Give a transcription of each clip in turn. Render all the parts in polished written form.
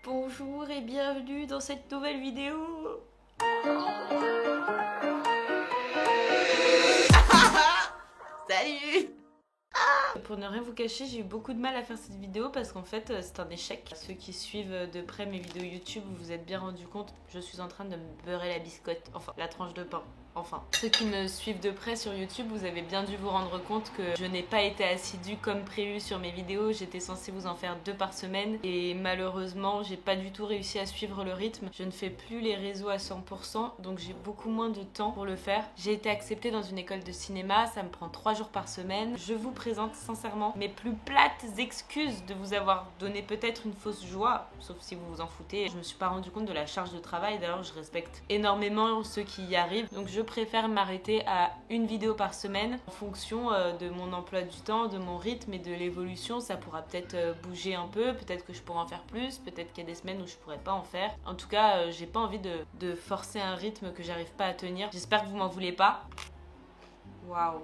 Bonjour et bienvenue dans cette nouvelle vidéo. Salut. Pour ne rien vous cacher, j'ai eu beaucoup de mal à faire cette vidéo parce qu'en fait c'est un échec. Ceux qui suivent de près mes vidéos YouTube, vous vous êtes bien rendu compte, je suis en train de me beurrer la biscotte, enfin la tranche de pain. Enfin, ceux qui me suivent de près sur YouTube, vous avez bien dû vous rendre compte que je n'ai pas été assidue comme prévu sur mes vidéos. J'étais censée vous en faire 2 par semaine et malheureusement, j'ai pas du tout réussi à suivre le rythme. Je ne fais plus les réseaux à 100%, donc j'ai beaucoup moins de temps pour le faire. J'ai été acceptée dans une école de cinéma, ça me prend 3 jours par semaine. Je vous présente sincèrement mes plus plates excuses de vous avoir donné peut-être une fausse joie, sauf si vous vous en foutez. Je me suis pas rendu compte de la charge de travail, d'ailleurs je respecte énormément ceux qui y arrivent, donc je préfère m'arrêter à une vidéo par semaine en fonction de mon emploi du temps, de mon rythme et de l'évolution. Ça pourra peut-être bouger un peu, peut-être que je pourrai en faire plus, peut-être qu'il y a des semaines où je pourrais pas en faire. En tout cas, j'ai pas envie de forcer un rythme que j'arrive pas à tenir. J'espère que vous m'en voulez pas. Waouh.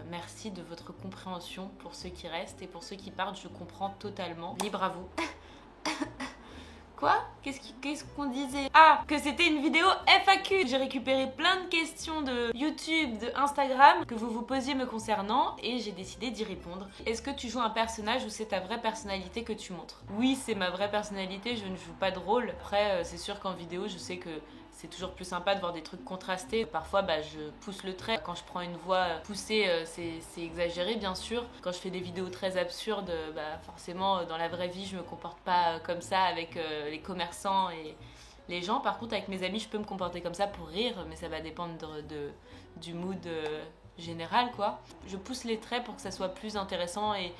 Merci de votre compréhension pour ceux qui restent et pour ceux qui partent, je comprends totalement. Libre à vous. Quoi? Qu'est-ce qu'on disait? Ah, que c'était une vidéo FAQ. J'ai récupéré plein de questions de YouTube, de Instagram que vous vous posiez me concernant et j'ai décidé d'y répondre. Est-ce que tu joues un personnage ou c'est ta vraie personnalité que tu montres? Oui, c'est ma vraie personnalité, je ne joue pas de rôle. Après, c'est sûr qu'en vidéo, je sais que c'est toujours plus sympa de voir des trucs contrastés. Parfois, je pousse le trait. Quand je prends une voix poussée, c'est exagéré, bien sûr. Quand je fais des vidéos très absurdes, forcément, dans la vraie vie, je me comporte pas comme ça avec les commerçants et les gens. Par contre, avec mes amis, je peux me comporter comme ça pour rire, mais ça va dépendre du mood général, quoi. Je pousse les traits pour que ça soit plus intéressant et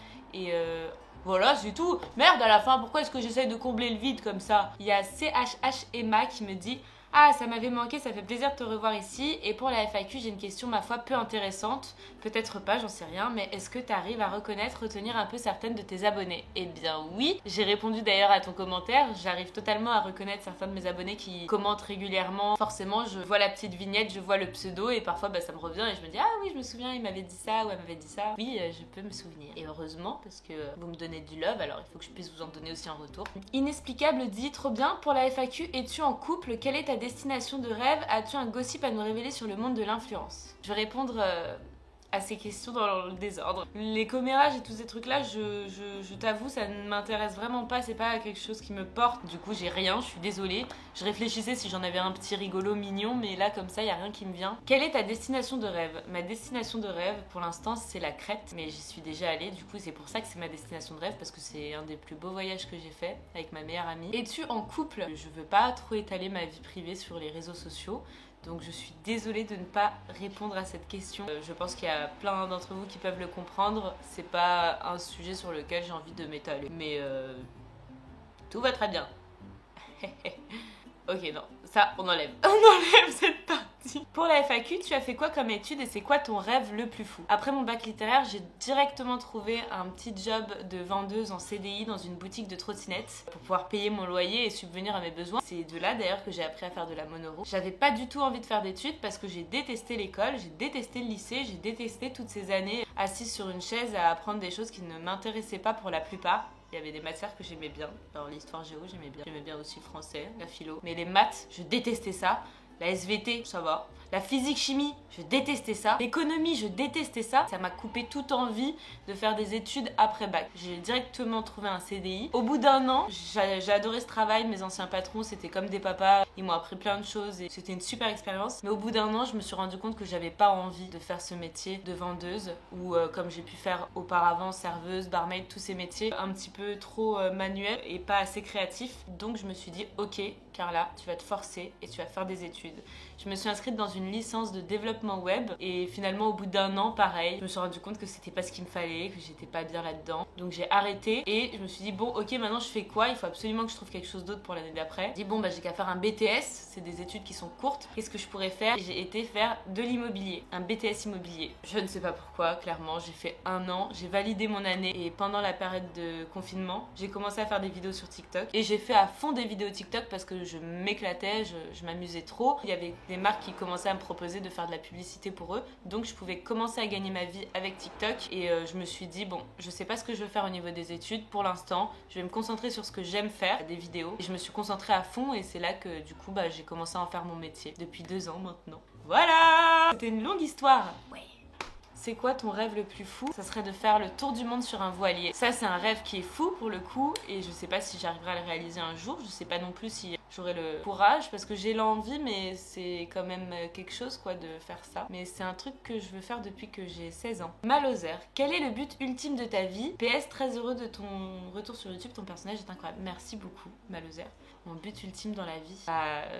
voilà, c'est tout. Merde, à la fin, pourquoi est-ce que j'essaye de combler le vide comme ça? Il y a CHH Emma qui me dit: ah, ça m'avait manqué, ça fait plaisir de te revoir ici. Et pour la FAQ, j'ai une question, ma foi, peu intéressante. Peut-être pas, j'en sais rien, mais est-ce que tu arrives à reconnaître, retenir un peu certaines de tes abonnés? Eh bien oui, j'ai répondu d'ailleurs à ton commentaire. J'arrive totalement à reconnaître certains de mes abonnés qui commentent régulièrement. Forcément, je vois la petite vignette, je vois le pseudo et parfois ça me revient et je me dis: ah oui, je me souviens, il m'avait dit ça ou elle m'avait dit ça. Oui, je peux me souvenir. Et heureusement, parce que vous me donnez du love, alors il faut que je puisse vous en donner aussi en retour. Inexplicable dit: trop bien, pour la FAQ, es-tu en couple? Quelle est ta destination de rêve? As-tu un gossip à nous révéler sur le monde de l'influence? Je vais répondre à ces questions dans le désordre. Les commérages et tous ces trucs-là, je t'avoue, ça ne m'intéresse vraiment pas. C'est pas quelque chose qui me porte. Du coup, j'ai rien, je suis désolée. Je réfléchissais si j'en avais un petit rigolo mignon, mais là, comme ça, il n'y a rien qui me vient. Quelle est ta destination de rêve? Ma destination de rêve, pour l'instant, c'est la Crète. Mais j'y suis déjà allée, du coup, c'est pour ça que c'est ma destination de rêve, parce que c'est un des plus beaux voyages que j'ai fait avec ma meilleure amie. Es-tu en couple? Je veux pas trop étaler ma vie privée sur les réseaux sociaux. Donc je suis désolée de ne pas répondre à cette question. Je pense qu'il y a plein d'entre vous qui peuvent le comprendre. C'est pas un sujet sur lequel j'ai envie de m'étaler. Mais tout va très bien. Ok, non, ça on enlève. On enlève cette partie. Pour la FAQ, tu as fait quoi comme étude et c'est quoi ton rêve le plus fou? Après mon bac littéraire, j'ai directement trouvé un petit job de vendeuse en CDI dans une boutique de trottinettes pour pouvoir payer mon loyer et subvenir à mes besoins. C'est de là d'ailleurs que j'ai appris à faire de la monoroue. J'avais pas du tout envie de faire d'études parce que j'ai détesté l'école, j'ai détesté le lycée, j'ai détesté toutes ces années assise sur une chaise à apprendre des choses qui ne m'intéressaient pas pour la plupart. Il y avait des matières que j'aimais bien. Alors l'histoire géo, j'aimais bien. J'aimais bien aussi le français, la philo. Mais les maths, je détestais ça. La SVT, ça va. La physique-chimie, je détestais ça. L'économie, je détestais ça. Ça m'a coupé toute envie de faire des études après bac. J'ai directement trouvé un CDI. Au bout d'un an, j'ai adoré ce travail. Mes anciens patrons, c'était comme des papas. Ils m'ont appris plein de choses et c'était une super expérience. Mais au bout d'un an, je me suis rendu compte que j'avais pas envie de faire ce métier de vendeuse ou comme j'ai pu faire auparavant, serveuse, barmaid, tous ces métiers un petit peu trop manuels et pas assez créatifs. Donc je me suis dit: ok Carla, tu vas te forcer et tu vas faire des études. Je me suis inscrite dans une licence de développement web et finalement au bout d'un an, pareil, je me suis rendu compte que c'était pas ce qu'il me fallait, que j'étais pas bien là-dedans. Donc j'ai arrêté et je me suis dit: bon ok, maintenant je fais quoi? Il faut absolument que je trouve quelque chose d'autre pour l'année d'après. J'ai dit bon j'ai qu'à faire un BTS, c'est des études qui sont courtes. Qu'est-ce que je pourrais faire? J'ai été faire de l'immobilier, un BTS immobilier. Je ne sais pas pourquoi, clairement, j'ai fait 1 an, j'ai validé mon année et pendant la période de confinement, j'ai commencé à faire des vidéos sur TikTok et j'ai fait à fond des vidéos TikTok parce que je m'éclatais, je m'amusais trop. Il y avait des marques qui commençaient à me proposer de faire de la publicité pour eux, donc je pouvais commencer à gagner ma vie avec TikTok et je me suis dit bon, je sais pas ce que je veux faire au niveau des études pour l'instant, je vais me concentrer sur ce que j'aime faire, des vidéos, et je me suis concentrée à fond et c'est là que du coup j'ai commencé à en faire mon métier depuis 2 ans maintenant. Voilà, c'était une longue histoire. Ouais. C'est quoi ton rêve le plus fou? Ça serait de faire le tour du monde sur un voilier. Ça, c'est un rêve qui est fou pour le coup et je sais pas si j'arriverai à le réaliser un jour. Je sais pas non plus si j'aurai le courage parce que j'ai l'envie, mais c'est quand même quelque chose quoi de faire ça. Mais c'est un truc que je veux faire depuis que j'ai 16 ans. Malauser, quel est le but ultime de ta vie? PS, très heureux de ton retour sur YouTube, ton personnage est incroyable. Merci beaucoup, Malauser. Mon but ultime dans la vie,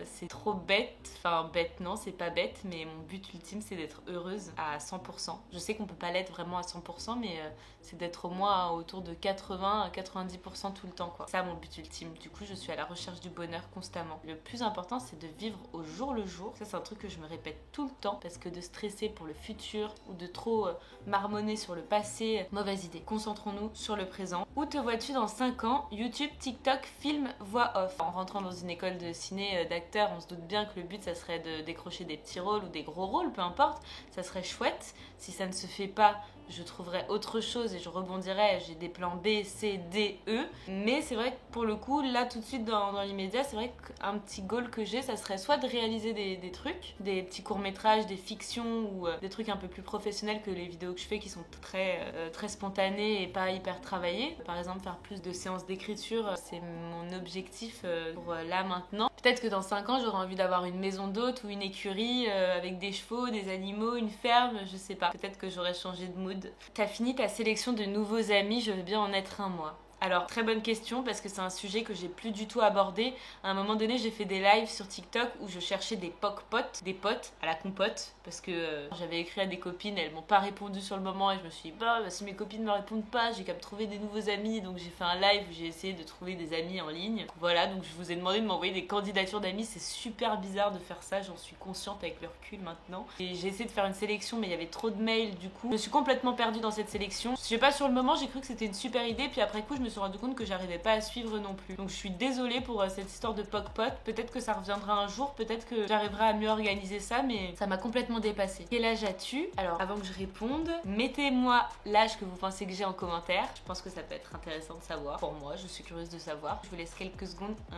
c'est trop bête. Enfin, bête, non, c'est pas bête, mais mon but ultime, c'est d'être heureuse à 100%. Je sais qu'on peut pas l'être vraiment à 100%, mais c'est d'être au moins autour de 80 à 90% tout le temps, quoi. C'est ça mon but ultime. Du coup, je suis à la recherche du bonheur constamment. Le plus important, c'est de vivre au jour le jour. Ça, c'est un truc que je me répète tout le temps, parce que de stresser pour le futur ou de trop marmonner sur le passé, mauvaise idée. Concentrons-nous sur le présent. Où te vois-tu dans 5 ans? YouTube, TikTok, film, voix off. En rentrant dans une école de ciné d'acteur, on se doute bien que le but, ça serait de décrocher des petits rôles ou des gros rôles, peu importe. Ça serait chouette. Si ça ne se fait pas, je trouverai autre chose et je rebondirai. J'ai des plans B, C, D, E. Mais c'est vrai que pour le coup, là tout de suite dans l'immédiat, c'est vrai qu'un petit goal que j'ai, ça serait soit de réaliser des trucs, des petits courts-métrages, des fictions ou des trucs un peu plus professionnels que les vidéos que je fais qui sont très spontanées et pas hyper travaillées. Par exemple, faire plus de séances d'écriture, c'est mon objectif pour là maintenant. Peut-être que dans 5 ans, j'aurai envie d'avoir une maison d'hôte ou une écurie avec des chevaux, des animaux, une ferme, je sais pas. Peut-être que j'aurais changé de mood. T'as fini ta sélection de nouveaux amis, je veux bien en être un moi. Alors, très bonne question parce que c'est un sujet que j'ai plus du tout abordé. À un moment donné, j'ai fait des lives sur TikTok où je cherchais des potes, des potes à la compote parce que j'avais écrit à des copines, elles m'ont pas répondu sur le moment et je me suis dit bah si mes copines me répondent pas, j'ai qu'à me trouver des nouveaux amis. Donc j'ai fait un live où j'ai essayé de trouver des amis en ligne. Voilà, donc je vous ai demandé de m'envoyer des candidatures d'amis. C'est super bizarre de faire ça, j'en suis consciente avec le recul maintenant. Et j'ai essayé de faire une sélection mais il y avait trop de mails du coup. Je me suis complètement perdue dans cette sélection. Je sais pas, sur le moment, j'ai cru que c'était une super idée puis après coup, je me suis rendu compte que j'arrivais pas à suivre non plus. Donc je suis désolée pour cette histoire de POC-POT. Peut-être que ça reviendra un jour, peut-être que j'arriverai à mieux organiser ça, mais ça m'a complètement dépassée. Quel âge as-tu? Alors avant que je réponde, mettez-moi l'âge que vous pensez que j'ai en commentaire. Je pense que ça peut être intéressant de savoir. Pour moi, je suis curieuse de savoir. Je vous laisse quelques secondes. 1,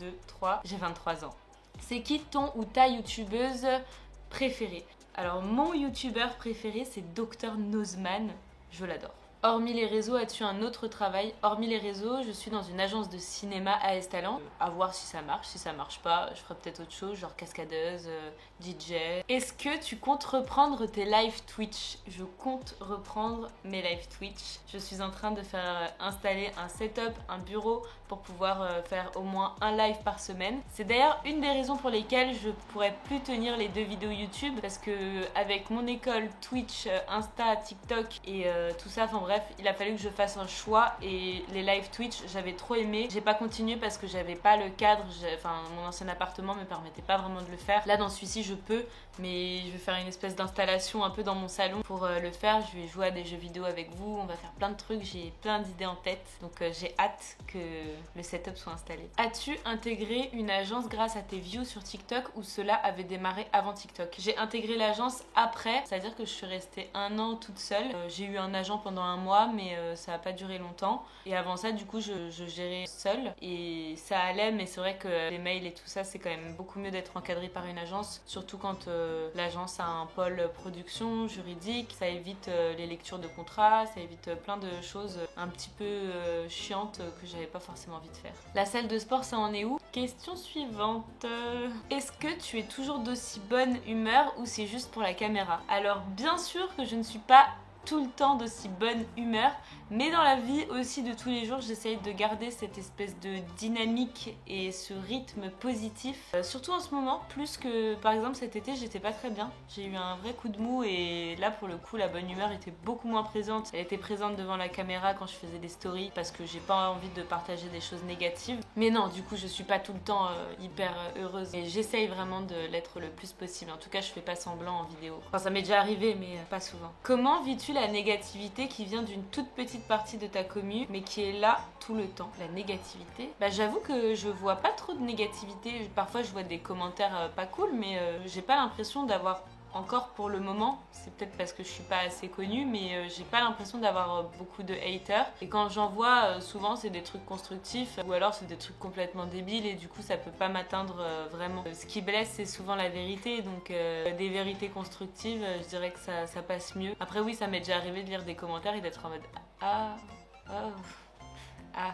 2, 3. J'ai 23 ans. C'est qui ton ou ta youtubeuse préférée? Alors mon youtubeur préféré, c'est Dr Nozman. Je l'adore. Hormis les réseaux, as-tu un autre travail? Hormis les réseaux, je suis dans une agence de cinéma à Estalan. À voir si ça marche. Si ça marche pas, je ferai peut-être autre chose, genre cascadeuse, DJ. Est-ce que tu comptes reprendre tes live Twitch? Je compte reprendre mes live Twitch. Je suis en train de faire installer un setup, un bureau pour pouvoir faire au moins un live par semaine. C'est d'ailleurs une des raisons pour lesquelles je pourrais plus tenir les 2 vidéos YouTube parce que avec mon école, Twitch, Insta, TikTok et tout ça, enfin bref, il a fallu que je fasse un choix et les live Twitch, j'avais trop aimé. J'ai pas continué parce que j'avais pas le cadre, enfin mon ancien appartement me permettait pas vraiment de le faire. Là dans celui-ci je peux, mais je vais faire une espèce d'installation un peu dans mon salon pour le faire. Je vais jouer à des jeux vidéo avec vous, on va faire plein de trucs, j'ai plein d'idées en tête, donc j'ai hâte que le setup soit installé. As-tu intégré une agence grâce à tes views sur TikTok ou cela avait démarré avant TikTok? J'ai intégré l'agence après, c'est-à-dire que je suis restée 1 an toute seule. J'ai eu un agent pendant 1 mois, mais ça n'a pas duré longtemps. Et avant ça, du coup, je gérais seule et ça allait, mais c'est vrai que les mails et tout ça, c'est quand même beaucoup mieux d'être encadré par une agence, surtout quand l'agence a un pôle production, juridique. Ça évite les lectures de contrats, ça évite plein de choses un petit peu chiantes que j'avais pas forcément envie de faire. La salle de sport, ça en est où? Question suivante. Est-ce que tu es toujours d'aussi bonne humeur ou c'est juste pour la caméra? Alors bien sûr que je ne suis pas tout le temps d'aussi bonne humeur, mais dans la vie aussi de tous les jours, j'essaye de garder cette espèce de dynamique et ce rythme positif. Surtout en ce moment, plus que par exemple cet été, j'étais pas très bien. J'ai eu un vrai coup de mou et là pour le coup, la bonne humeur était beaucoup moins présente. Elle était présente devant la caméra quand je faisais des stories parce que j'ai pas envie de partager des choses négatives. Mais non, du coup, je suis pas tout le temps hyper heureuse et j'essaye vraiment de l'être le plus possible. En tout cas, je fais pas semblant en vidéo. Enfin, ça m'est déjà arrivé, mais pas souvent. Comment vis-tu la négativité qui vient d'une toute petite partie de ta commu, mais qui est là tout le temps? La négativité? Bah j'avoue que je vois pas trop de négativité. Parfois je vois des commentaires pas cool, mais j'ai pas l'impression d'avoir encore pour le moment, c'est peut-être parce que je suis pas assez connue, mais j'ai pas l'impression d'avoir beaucoup de haters. Et quand j'en vois, souvent c'est des trucs constructifs ou alors c'est des trucs complètement débiles et du coup ça peut pas m'atteindre vraiment. Ce qui blesse c'est souvent la vérité, donc des vérités constructives, je dirais que ça passe mieux. Après oui, ça m'est déjà arrivé de lire des commentaires et d'être en mode ah, oh. Ah,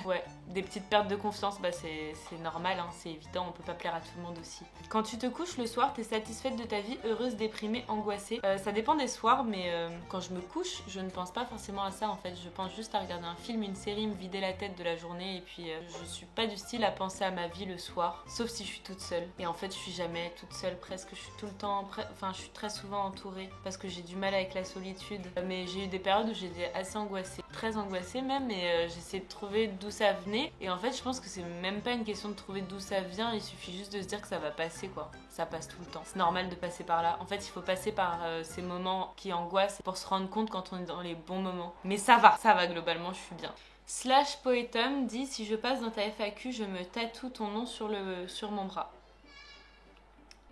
ouais, des petites pertes de confiance, bah c'est normal, hein, c'est évident, on peut pas plaire à tout le monde aussi. Quand tu te couches le soir, t'es satisfaite de ta vie, heureuse, déprimée, angoissée? Ça dépend des soirs, mais quand je me couche, je ne pense pas forcément à ça en fait. Je pense juste à regarder un film, une série, me vider la tête de la journée et puis je suis pas du style à penser à ma vie le soir, sauf si je suis toute seule. Et en fait, je suis jamais toute seule presque, je suis tout le temps, enfin je suis très souvent entourée parce que j'ai du mal avec la solitude. Mais j'ai eu des périodes où j'étais assez angoissée, très angoissée même, et j'essayais de trouver d'où ça venait. Et en fait, je pense que c'est même pas une question de trouver d'où ça vient, il suffit juste de se dire que ça va passer quoi. Ça passe tout le temps. C'est normal de passer par là. En fait, il faut passer par ces moments qui angoissent pour se rendre compte quand on est dans les bons moments. Mais ça va globalement, je suis bien. Slash Poetum dit: si je passe dans ta FAQ, je me tatoue ton nom sur mon bras.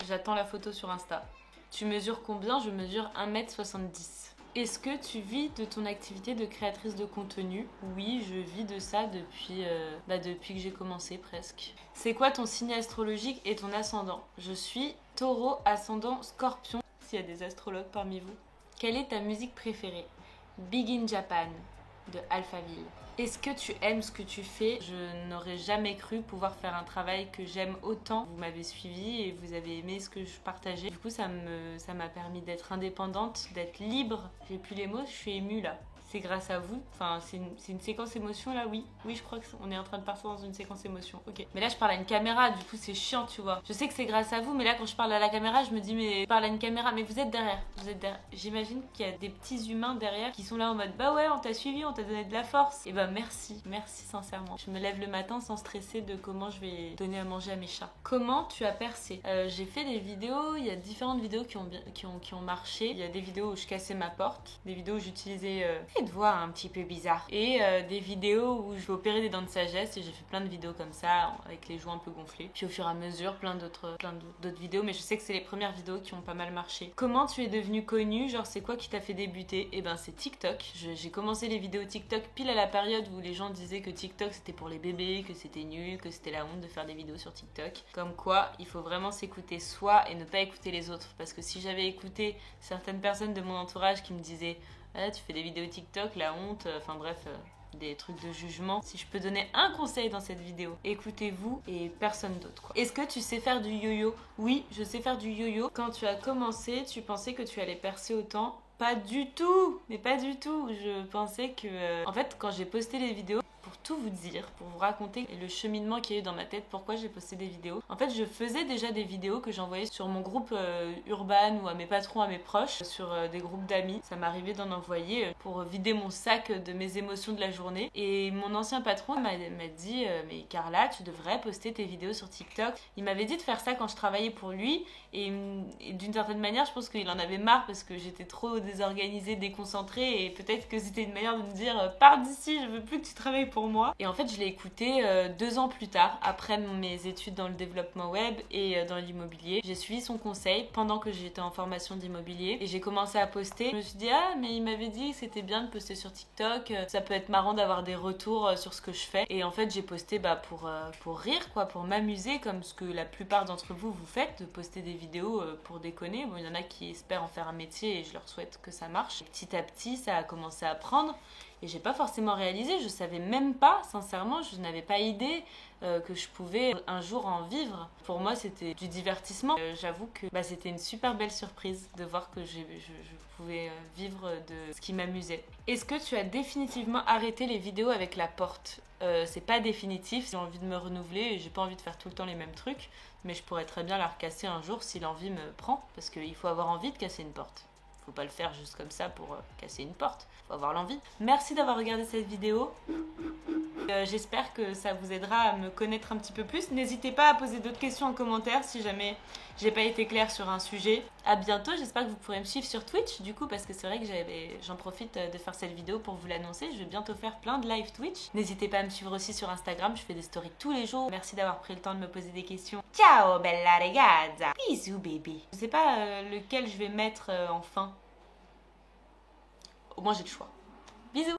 J'attends la photo sur Insta. Tu mesures combien? Je mesure 1m70. Est-ce que tu vis de ton activité de créatrice de contenu? Oui, je vis de ça depuis que j'ai commencé presque. C'est quoi ton signe astrologique et ton ascendant? Je suis Taureau, ascendant Scorpion, s'il y a des astrologues parmi vous. Quelle est ta musique préférée? Big in Japan de Alphaville. Est-ce que tu aimes ce que tu fais? Je n'aurais jamais cru pouvoir faire un travail que j'aime autant. Vous m'avez suivi et vous avez aimé ce que je partageais. Du coup, ça m'a permis d'être indépendante, d'être libre. J'ai plus les mots, je suis émue là. C'est grâce à vous. Enfin, c'est une séquence émotion là, oui. Oui, je crois qu'on est en train de partir dans une séquence émotion. Ok. Mais là, je parle à une caméra, du coup, c'est chiant, tu vois. Je sais que c'est grâce à vous, mais là, quand je parle à la caméra, je me dis, mais je parle à une caméra, mais vous êtes derrière. Vous êtes derrière. J'imagine qu'il y a des petits humains derrière qui sont là en mode, bah ouais, on t'a suivi, on t'a donné de la force. Et bah merci. Merci sincèrement. Je me lève le matin sans stresser de comment je vais donner à manger à mes chats. Comment tu as percé? J'ai fait des vidéos, il y a différentes vidéos qui ont marché. Il y a des vidéos où je cassais ma porte, des vidéos où j'utilisais de voix un petit peu bizarre. Et des vidéos où je vais opérer des dents de sagesse et j'ai fait plein de vidéos comme ça avec les joues un peu gonflées. Puis au fur et à mesure, plein d'autres vidéos, mais je sais que c'est les premières vidéos qui ont pas mal marché. Comment tu es devenue connue? Genre c'est quoi qui t'a fait débuter? Et ben c'est TikTok. J'ai commencé les vidéos TikTok pile à la période où les gens disaient que TikTok c'était pour les bébés, que c'était nul, que c'était la honte de faire des vidéos sur TikTok. Comme quoi, il faut vraiment s'écouter soi et ne pas écouter les autres. Parce que si j'avais écouté certaines personnes de mon entourage qui me disaient ah, tu fais des vidéos TikTok, la honte, enfin bref, des trucs de jugement. Si je peux donner un conseil dans cette vidéo, écoutez-vous et personne d'autre quoi. Est-ce que tu sais faire du yo-yo? Oui, je sais faire du yo-yo. Quand tu as commencé, tu pensais que tu allais percer autant? Pas du tout, mais pas du tout. Je pensais que... En fait, quand j'ai posté les vidéos, pour tout vous dire, pour vous raconter le cheminement qu'il y a eu dans ma tête, pourquoi j'ai posté des vidéos. En fait, je faisais déjà des vidéos que j'envoyais sur mon groupe Urban ou à mes patrons, à mes proches, sur des groupes d'amis. Ça m'arrivait d'en envoyer pour vider mon sac de mes émotions de la journée. Et mon ancien patron m'a dit mais Carla, tu devrais poster tes vidéos sur TikTok. Il m'avait dit de faire ça quand je travaillais pour lui et d'une certaine manière, je pense qu'il en avait marre parce que j'étais trop désorganisée, déconcentrée et peut-être que c'était une manière de me dire pars d'ici, je veux plus que tu travailles pour moi. Et en fait, je l'ai écouté 2 ans plus tard, après mes études dans le développement web et dans l'immobilier. J'ai suivi son conseil pendant que j'étais en formation d'immobilier et j'ai commencé à poster. Je me suis dit ah mais il m'avait dit que c'était bien de poster sur TikTok, ça peut être marrant d'avoir des retours sur ce que je fais. Et en fait, j'ai posté pour rire quoi, pour m'amuser comme ce que la plupart d'entre vous faites, de poster des vidéos pour déconner. Bon, il y en a qui espèrent en faire un métier et je leur souhaite que ça marche. Petit à petit, ça a commencé à prendre. Et j'ai pas forcément réalisé, je savais même pas, sincèrement, je n'avais pas idée que je pouvais un jour en vivre. Pour moi, c'était du divertissement. J'avoue que c'était une super belle surprise de voir que je pouvais vivre de ce qui m'amusait. Est-ce que tu as définitivement arrêté les vidéos avec la porte? C'est pas définitif, j'ai envie de me renouveler et j'ai pas envie de faire tout le temps les mêmes trucs, mais je pourrais très bien la recasser un jour si l'envie me prend, parce qu'il faut avoir envie de casser une porte. Faut pas le faire juste comme ça pour casser une porte, faut avoir l'envie. Merci d'avoir regardé cette vidéo. J'espère que ça vous aidera à me connaître un petit peu plus. N'hésitez pas à poser d'autres questions en commentaire si jamais j'ai pas été claire sur un sujet. À bientôt, j'espère que vous pourrez me suivre sur Twitch du coup, parce que c'est vrai que j'en profite de faire cette vidéo pour vous l'annoncer. Je vais bientôt faire plein de live Twitch. N'hésitez pas à me suivre aussi sur Instagram, je fais des stories tous les jours. Merci d'avoir pris le temps de me poser des questions. Ciao bella ragazza. Bisous bébé. Je sais pas lequel je vais mettre en fin. Au moins j'ai le choix. Bisous.